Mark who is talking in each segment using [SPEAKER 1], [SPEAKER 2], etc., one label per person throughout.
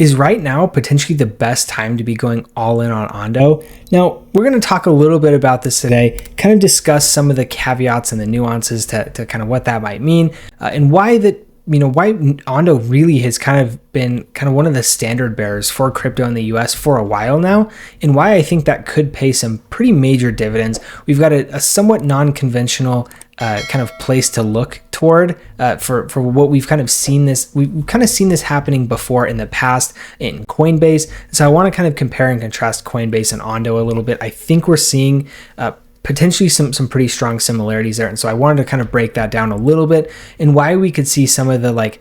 [SPEAKER 1] is right now potentially the best time to be going all in on Ondo. Now, we're going to talk a little bit about this today, kind of discuss some of the caveats and the nuances to kind of what that might mean, and why Ondo really has kind of been one of the standard bearers for crypto in the US for a while now, and why I think that could pay some pretty major dividends. We've got a somewhat non-conventional kind of place to look toward for what we've kind of seen this. We've kind of seen this happening before in the past in Coinbase. So I want to kind of compare and contrast Coinbase and Ondo a little bit. I think we're seeing potentially some pretty strong similarities there. And so I wanted to kind of break that down a little bit and why we could see some of the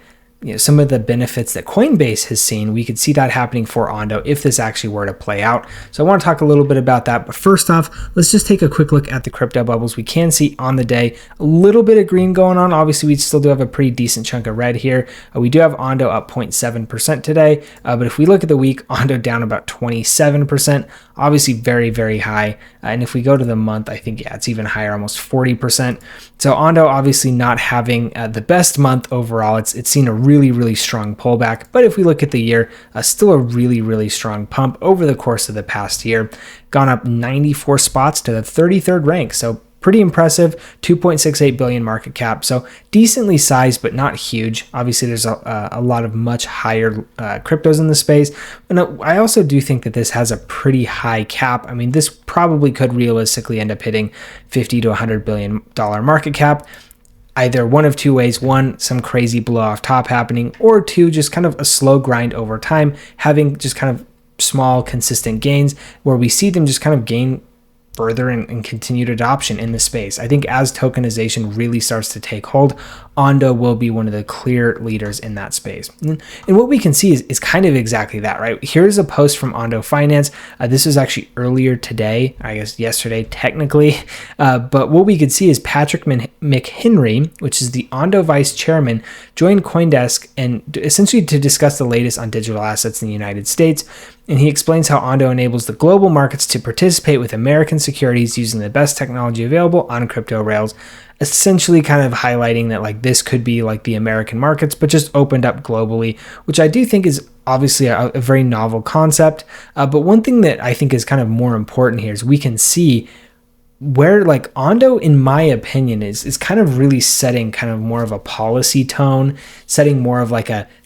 [SPEAKER 1] some of the benefits that Coinbase has seen. We could see that happening for Ondo if this actually were to play out. So I want to talk a little bit about that. But first off, let's just take a quick look at the crypto bubbles. We can see on the day a little bit of green going on. Obviously, we still do have a pretty decent chunk of red here. We do have Ondo up 0.7% today. But if we look at the week, Ondo down about 27%. Obviously very, very high. And if we go to the month, I think, it's even higher, almost 40%. So Ondo obviously not having the best month overall. It's seen a really strong pullback. But if we look at the year, still a really strong pump over the course of the past year. Gone up 94 spots to the 33rd rank. So pretty impressive, 2.68 billion market cap. So decently sized, but not huge. Obviously, there's a lot of much higher cryptos in the space. And I also do think that this has a pretty high cap. I mean, this probably could realistically end up hitting $50 to $100 billion market cap. Either one of two ways: one, some crazy blow off top happening, or two, just kind of a slow grind over time, having just kind of small, consistent gains where we see them just kind of gain further and continued adoption in the space. I think as tokenization really starts to take hold, Ondo will be one of the clear leaders in that space. And what we can see is kind of exactly that, right? Here's a post from Ondo Finance. This was actually earlier today, I guess yesterday technically. But what we could see is Patrick McHenry, which is the Ondo vice chairman, joined CoinDesk and essentially to discuss the latest on digital assets in the United States. And he explains how Ondo enables the global markets to participate with American securities using the best technology available on crypto rails, essentially kind of highlighting that this could be like the American markets, but just opened up globally, which I do think is obviously a very novel concept. But one thing that I think is kind of more important here is we can see where Ondo, in my opinion, is kind of really setting kind of more of a policy tone, setting more of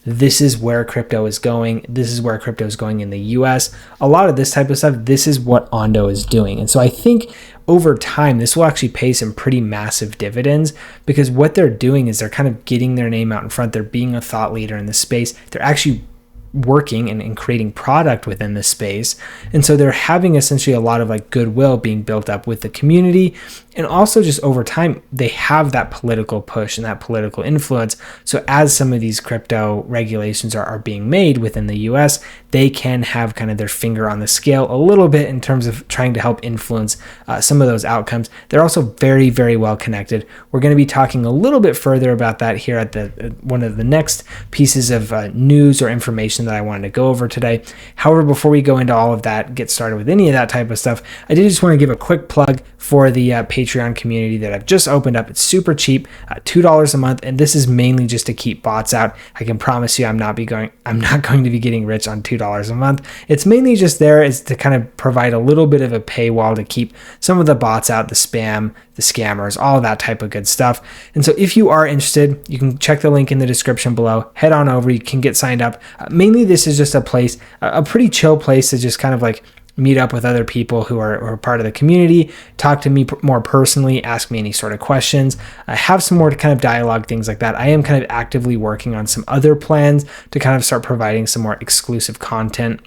[SPEAKER 1] this is where crypto is going. This is where crypto is going in the US. A lot of this type of stuff, this is what Ondo is doing. And so I think over time, this will actually pay some pretty massive dividends, because what they're doing is they're kind of getting their name out in front. They're being a thought leader in the space. They're actually working and creating product within the space. And so they're having essentially a lot of goodwill being built up with the community. And also just over time, they have that political push and that political influence. So as some of these crypto regulations are being made within the US, they can have kind of their finger on the scale a little bit in terms of trying to help influence some of those outcomes. They're also very well connected. We're going to be talking a little bit further about that here at one of the next pieces of news or information that I wanted to go over today. However, before we go into all of that, get started with any of that type of stuff, I did just want to give a quick plug for the Patreon community that I've just opened up. It's super cheap, $2 a month, and this is mainly just to keep bots out. I can promise you I'm not going to be getting rich on $2 a month. It's mainly just there is to kind of provide a little bit of a paywall to keep some of the bots out, the spam, the scammers, all that type of good stuff. And so if you are interested, you can check the link in the description below. Head on over, you can get signed up. Mainly this is just a place, a pretty chill place to just kind of meet up with other people who are part of the community, talk to me more personally, ask me any sort of questions, have some more to kind of dialogue, things like that. I am kind of actively working on some other plans to kind of start providing some more exclusive content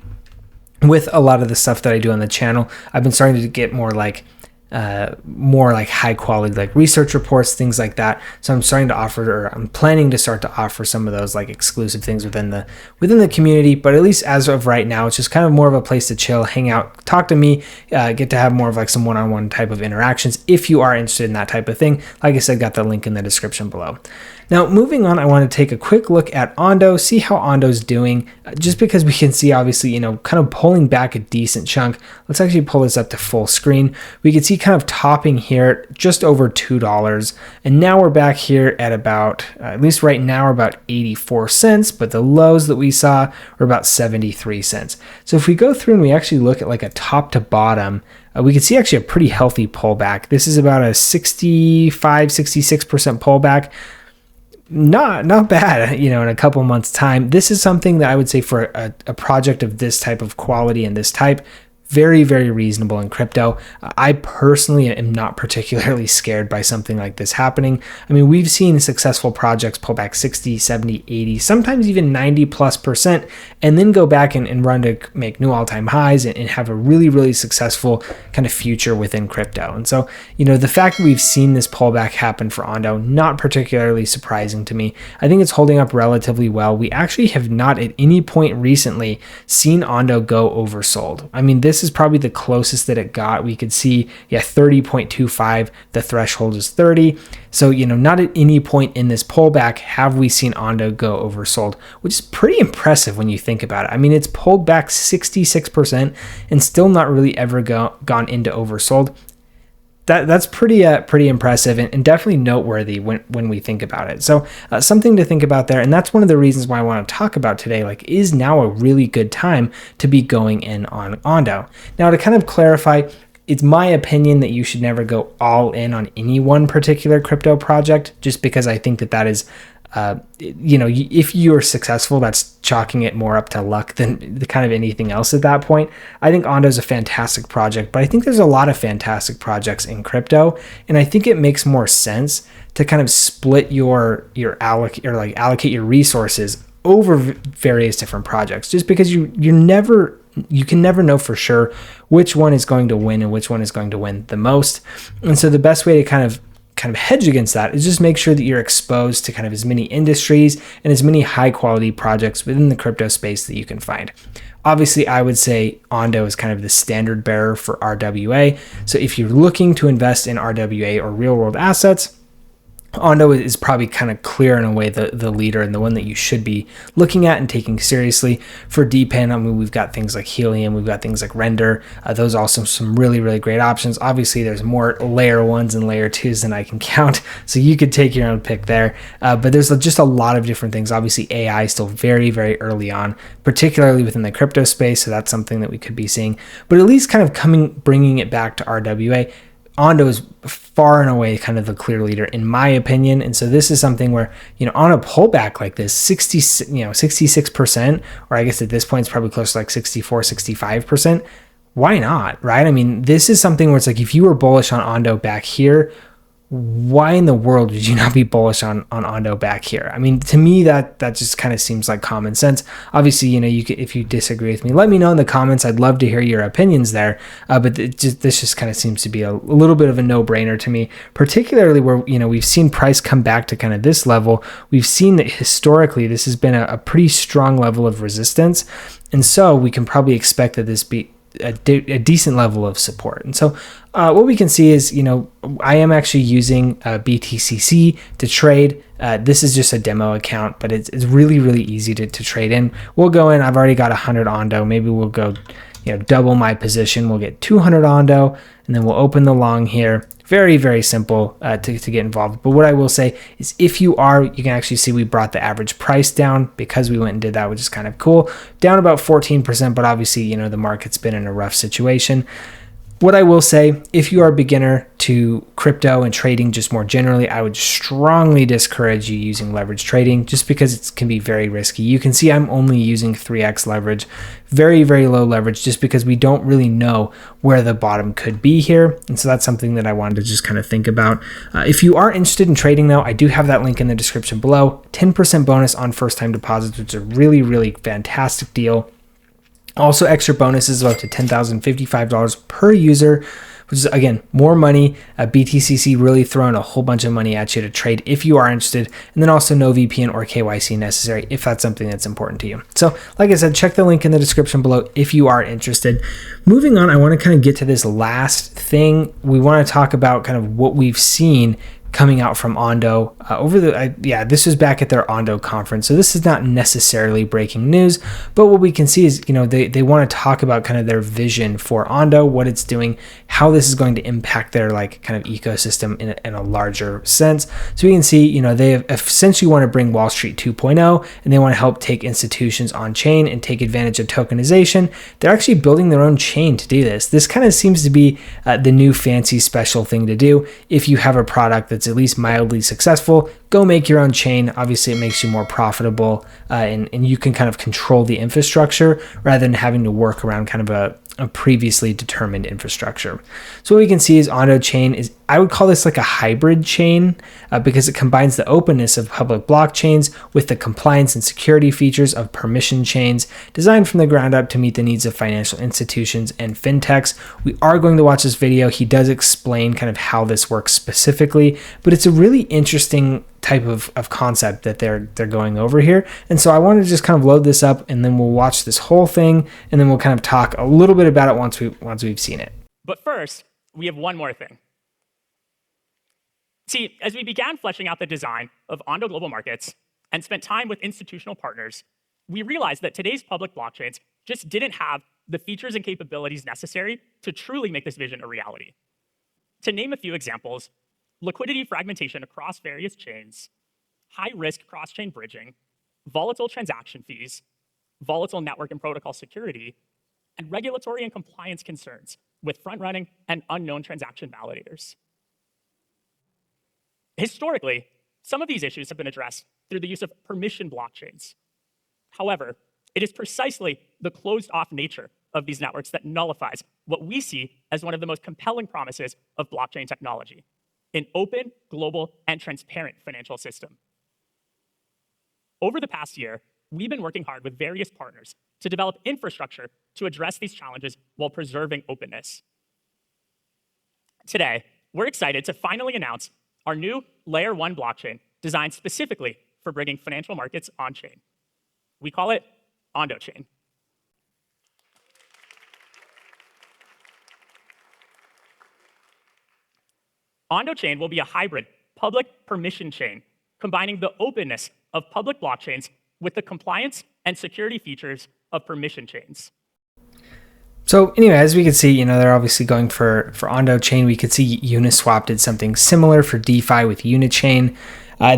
[SPEAKER 1] with a lot of the stuff that I do on the channel. I've been starting to get more high quality research reports, things like that. So I'm starting to offer, or I'm planning to start to offer some of those exclusive things within the community. But at least as of right now, it's just kind of more of a place to chill, hang out, talk to me, get to have more of some one-on-one type of interactions. If you are interested in that type of thing, like I said, got the link in the description below. Now, moving on, I want to take a quick look at Ondo, see how Ondo's doing, just because we can see, obviously, kind of pulling back a decent chunk. Let's actually pull this up to full screen. We can see kind of topping here just over $2. And now we're back here at about, at least right now, we're about 84 cents, but the lows that we saw were about 73 cents. So if we go through and we actually look at like a top to bottom, we can see actually a pretty healthy pullback. This is about a 65-66% pullback. Not bad, in a couple months time. This is something that I would say for a project of this type of quality and this type, very, very reasonable in crypto. I personally am not particularly scared by something like this happening. I mean, we've seen successful projects pull back 60, 70, 80, sometimes even 90+%, and then go back and run to make new all-time highs and have a really, really successful kind of future within crypto. And so, the fact that we've seen this pullback happen for Ondo, not particularly surprising to me. I think it's holding up relatively well. We actually have not at any point recently seen Ondo go oversold. I mean, this is probably the closest that it got. We could see, 30.25. The threshold is 30. So, not at any point in this pullback have we seen Ondo go oversold, which is pretty impressive when you think about it. I mean, it's pulled back 66% and still not really ever gone into oversold. That's pretty impressive and definitely noteworthy when we think about it. So something to think about there. And that's one of the reasons why I want to talk about today, is now a really good time to be going in on Ondo. Now, to kind of clarify, it's my opinion that you should never go all in on any one particular crypto project, just because I think that is if you're successful, that's chalking it more up to luck than the kind of anything else at that point. I think Ondo is a fantastic project, but I think there's a lot of fantastic projects in crypto, and I think it makes more sense to kind of split allocate your resources over various different projects, just because you can never know for sure which one is going to win and which one is going to win the most. And so the best way to kind of hedge against that is just make sure that you're exposed to kind of as many industries and as many high quality projects within the crypto space that you can find. Obviously, I would say Ondo is kind of the standard bearer for RWA. So if you're looking to invest in RWA or real world assets, Ondo is probably kind of clear in a way the leader and the one that you should be looking at and taking seriously. For DePIN, I mean, we've got things like Helium, we've got things like Render. Those are also some really, really great options. Obviously, there's more layer ones and layer twos than I can count, so you could take your own pick there. But there's just a lot of different things. Obviously, AI is still very, very early on, particularly within the crypto space, so that's something that we could be seeing. But at least kind of bringing it back to RWA, Ondo is far and away kind of the clear leader in my opinion. And so this is something where, on a pullback like this, 66%, or I guess at this point it's probably close to like 64, 65%. Why not, right? I mean, this is something where it's like, if you were bullish on Ondo back here, why in the world would you not be bullish on Ondo back here? I mean, to me, that just kind of seems like common sense. Obviously, you could, if you disagree with me, let me know in the comments. I'd love to hear your opinions there. But this just kind of seems to be a little bit of a no-brainer to me, particularly where, we've seen price come back to kind of this level. We've seen that historically, this has been a pretty strong level of resistance. And so we can probably expect that this be a decent level of support. And so what we can see is, I am actually using BTCC to trade. This is just a demo account, but it's really, really easy to trade in. We'll go in. I've already got 100 Ondo. Maybe we'll go, double my position. We'll get 200 Ondo, and then we'll open the long here. Very, very simple to get involved. But what I will say is you can actually see we brought the average price down because we went and did that, which is kind of cool. Down about 14%, but obviously, the market's been in a rough situation. What I will say, if you are a beginner to crypto and trading just more generally, I would strongly discourage you using leverage trading just because it can be very risky. You can see I'm only using 3x leverage, very, very low leverage, just because we don't really know where the bottom could be here. And so that's something that I wanted to just kind of think about. If you are interested in trading though, I do have that link in the description below. 10% bonus on first time deposits, which is a really, really fantastic deal. Also, extra bonuses of up to $10,055 per user, which is, again, more money. BTCC really throwing a whole bunch of money at you to trade if you are interested. And then also no VPN or KYC necessary if that's something that's important to you. So, like I said, check the link in the description below if you are interested. Moving on, I want to kind of get to this last thing. We want to talk about kind of what we've seen coming out from Ondo this was back at their Ondo conference. So this is not necessarily breaking news, but what we can see is, they want to talk about kind of their vision for Ondo, what it's doing, how this is going to impact their like kind of ecosystem in a larger sense. So we can see, they essentially want to bring Wall Street 2.0, and they want to help take institutions on chain and take advantage of tokenization. They're actually building their own chain to do this. This kind of seems to be the new fancy special thing to do. If you have a product that's at least mildly successful, go make your own chain. Obviously, it makes you more profitable, and you can kind of control the infrastructure rather than having to work around kind of a previously determined infrastructure. So what we can see is Ondo chain is, I would call this like a hybrid chain because it combines the openness of public blockchains with the compliance and security features of permission chains, designed from the ground up to meet the needs of financial institutions and fintechs. We are going to watch this video. He does explain kind of how this works specifically, but it's a really interesting type of concept that they're going over here. And so I want to just kind of load this up, and then we'll watch this whole thing, and then we'll kind of talk a little bit about it once we've seen it.
[SPEAKER 2] But first, we have one more thing. See, as we began fleshing out the design of Ondo Global Markets and spent time with institutional partners, we realized that today's public blockchains just didn't have the features and capabilities necessary to truly make this vision a reality. To name a few examples, liquidity fragmentation across various chains, high-risk cross-chain bridging, volatile transaction fees, volatile network and protocol security, and regulatory and compliance concerns with front-running and unknown transaction validators. Historically, some of these issues have been addressed through the use of permission blockchains. However, it is precisely the closed-off nature of these networks that nullifies what we see as one of the most compelling promises of blockchain technology: an open, global, and transparent financial system. Over the past year, we've been working hard with various partners to develop infrastructure to address these challenges while preserving openness. Today, we're excited to finally announce our new Layer 1 blockchain designed specifically for bringing financial markets on-chain. We call it Ondo Chain. Ondo Chain will be a hybrid public permission chain, combining the openness of public blockchains with the compliance and security features of permission chains.
[SPEAKER 1] So anyway, as we can see, they're obviously going for Ondo Chain. We could see Uniswap did something similar for DeFi with Unichain.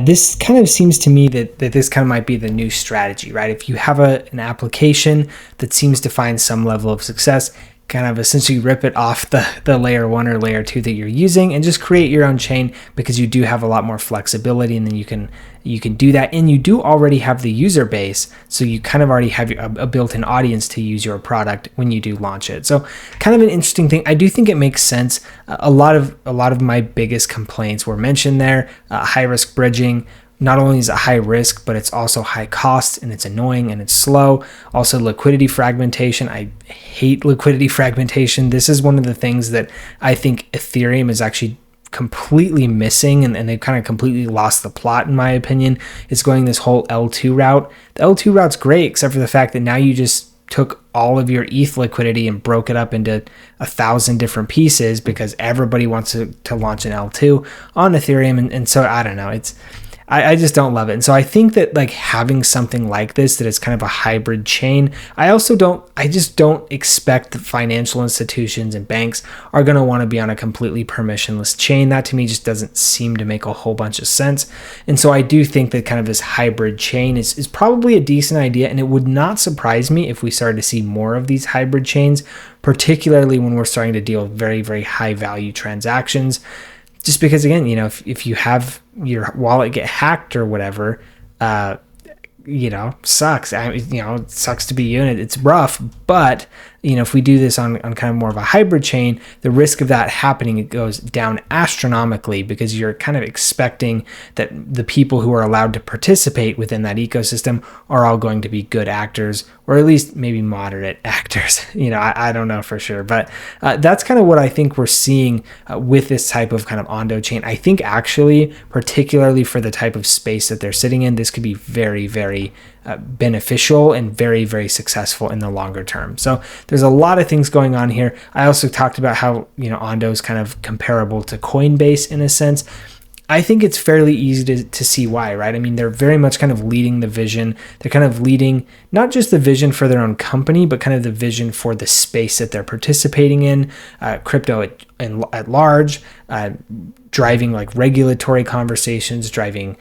[SPEAKER 1] This kind of seems to me that this kind of might be the new strategy, right? If you have an application that seems to find some level of success, kind of essentially rip it off the layer 1 or layer 2 that you're using and just create your own chain, because you do have a lot more flexibility, and then you can do that, and you do already have the user base, so you kind of already have a built-in audience to use your product when you do launch it. So kind of an interesting thing. I do think it makes sense. A lot of my biggest complaints were mentioned there. High risk bridging. Not only is it high risk, but it's also high cost, and it's annoying, and it's slow. Also, liquidity fragmentation. I hate liquidity fragmentation. This is one of the things that I think Ethereum is actually completely missing, and they've kind of completely lost the plot, in my opinion. It's going this whole L2 route. The L2 route's great, except for the fact that now you just took all of your ETH liquidity and broke it up into 1,000 different pieces because everybody wants to launch an L2 on Ethereum. And so I don't know. I just don't love it. And so I think that like having something like this, that is kind of a hybrid chain, I just don't expect that financial institutions and banks are going to want to be on a completely permissionless chain. That to me just doesn't seem to make a whole bunch of sense. And so I do think that kind of this hybrid chain is probably a decent idea. And it would not surprise me if we started to see more of these hybrid chains, particularly when we're starting to deal with very, very high value transactions. Just because, again, if you have your wallet get hacked or whatever, sucks. It sucks to be you, and it's rough. But if we do this on kind of more of a hybrid chain, the risk of that happening, it goes down astronomically, because you're kind of expecting that the people who are allowed to participate within that ecosystem are all going to be good actors, or at least maybe moderate actors. I don't know for sure, but that's kind of what I think we're seeing with this type of kind of Ondo chain. I think actually, particularly for the type of space that they're sitting in, this could be very, very beneficial and very, very successful in the longer term. So there's a lot of things going on here. I also talked about how Ondo is kind of comparable to Coinbase in a sense. I think it's fairly easy to see why, right? I mean, they're very much kind of leading the vision. They're kind of leading not just the vision for their own company, but kind of the vision for the space that they're participating in, crypto at large, driving like regulatory conversations, driving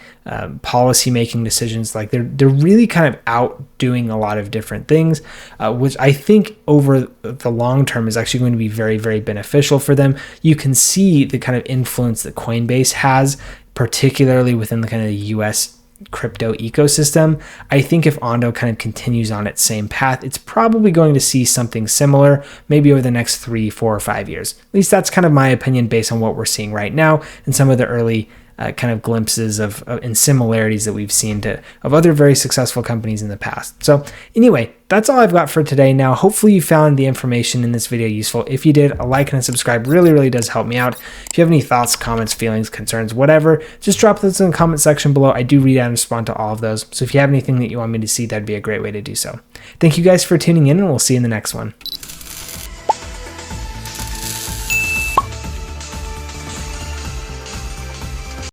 [SPEAKER 1] policy making decisions. Like they're really kind of out doing a lot of different things, which I think over the long term is actually going to be very, very beneficial for them. You can see the kind of influence that Coinbase has, particularly within the kind of the US crypto ecosystem. I think if Ondo kind of continues on its same path, it's probably going to see something similar, maybe over the next 3, 4, or 5 years. At least that's kind of my opinion based on what we're seeing right now and some of the early kind of glimpses of and similarities that we've seen of other very successful companies in the past. So anyway, that's all I've got for today. Now, hopefully you found the information in this video useful. If you did, a like and a subscribe really, really does help me out. If you have any thoughts, comments, feelings, concerns, whatever, just drop those in the comment section below. I do read out and respond to all of those. So if you have anything that you want me to see, that'd be a great way to do so. Thank you guys for tuning in, and we'll see you in the next one.